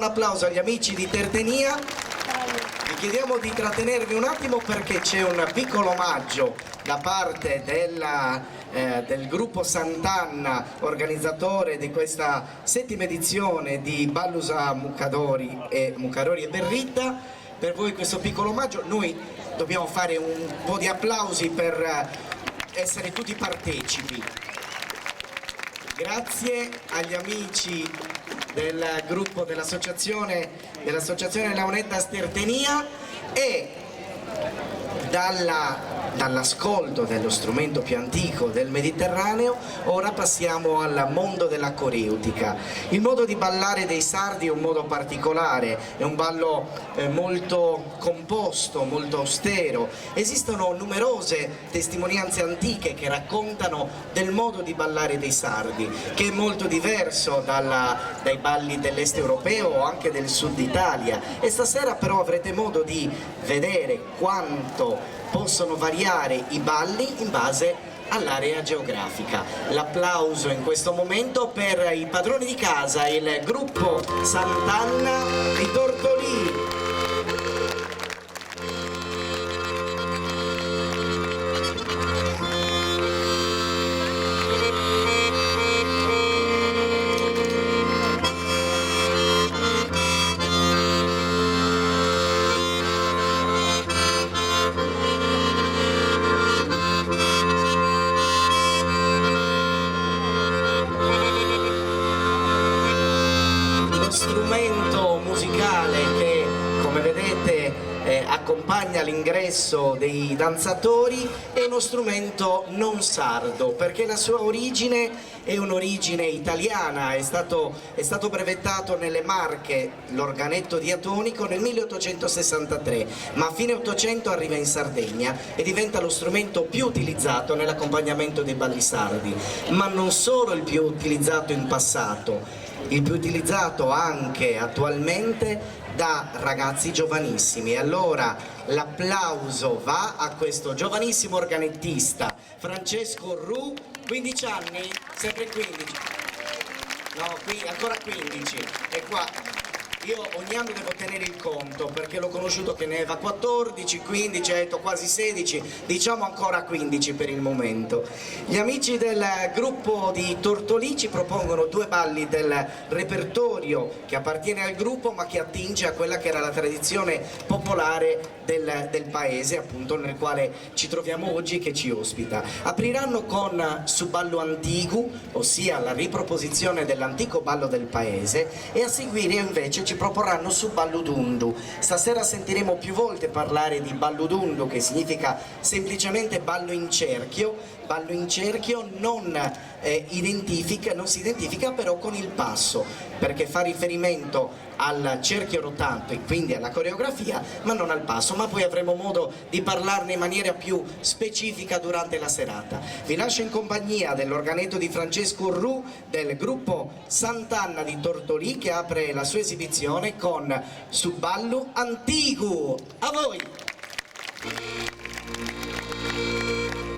Un applauso agli amici di Tertenia. Vi chiediamo di trattenervi un attimo perché c'è un piccolo omaggio da parte del gruppo Sant'Anna, organizzatore di questa 7ª edizione di Ballusa Mucadori e Berritta. Per voi questo piccolo omaggio, noi dobbiamo fare un po' di applausi per essere tutti partecipi. Grazie agli amici del gruppo dell'associazione Launetta Stertenia e dall'ascolto dello strumento più antico del Mediterraneo ora passiamo al mondo della coreutica. Il modo di ballare dei sardi è un modo particolare, è un ballo molto composto, molto austero. Esistono numerose testimonianze antiche che raccontano del modo di ballare dei sardi, che è molto diverso dai balli dell'est europeo o anche del sud Italia, e stasera però avrete modo di vedere quanto possono variare i balli in base all'area geografica. L'applauso in questo momento per i padroni di casa, il gruppo Sant'Anna di Tortolì. Strumento musicale che, come vedete, accompagna l'ingresso dei danzatori, è uno strumento non sardo perché la sua origine è un'origine italiana, è stato brevettato nelle Marche l'organetto diatonico nel 1863, ma a fine 800 arriva in Sardegna e diventa lo strumento più utilizzato nell'accompagnamento dei balli sardi, ma non solo il più utilizzato in passato, il più utilizzato anche attualmente da ragazzi giovanissimi. Allora l'applauso va a questo giovanissimo organettista Francesco Ru, 15 anni, sempre 15, no, qui ancora 15, e qua io ogni anno devo tenere il conto perché l'ho conosciuto che ne aveva 14, 15, ha detto quasi 16, diciamo ancora 15 per il momento. Gli amici del gruppo di Tortolì ci propongono due balli del repertorio che appartiene al gruppo ma che attinge a quella che era la tradizione popolare del paese, appunto, nel quale ci troviamo oggi e che ci ospita. Apriranno con Su ballo antigu, ossia la riproposizione dell'antico ballo del paese, e a seguire invece ci proporranno Su balludundu. Stasera sentiremo più volte parlare di balludundu, che significa semplicemente ballo in cerchio. Ballo in cerchio non si identifica però con il passo, perché fa riferimento al cerchio rotante e quindi alla coreografia, ma non al passo, ma poi avremo modo di parlarne in maniera più specifica durante la serata. Vi lascio in compagnia dell'organetto di Francesco Ru del gruppo Sant'Anna di Tortolì, che apre la sua esibizione con Su ballo antigu. A voi!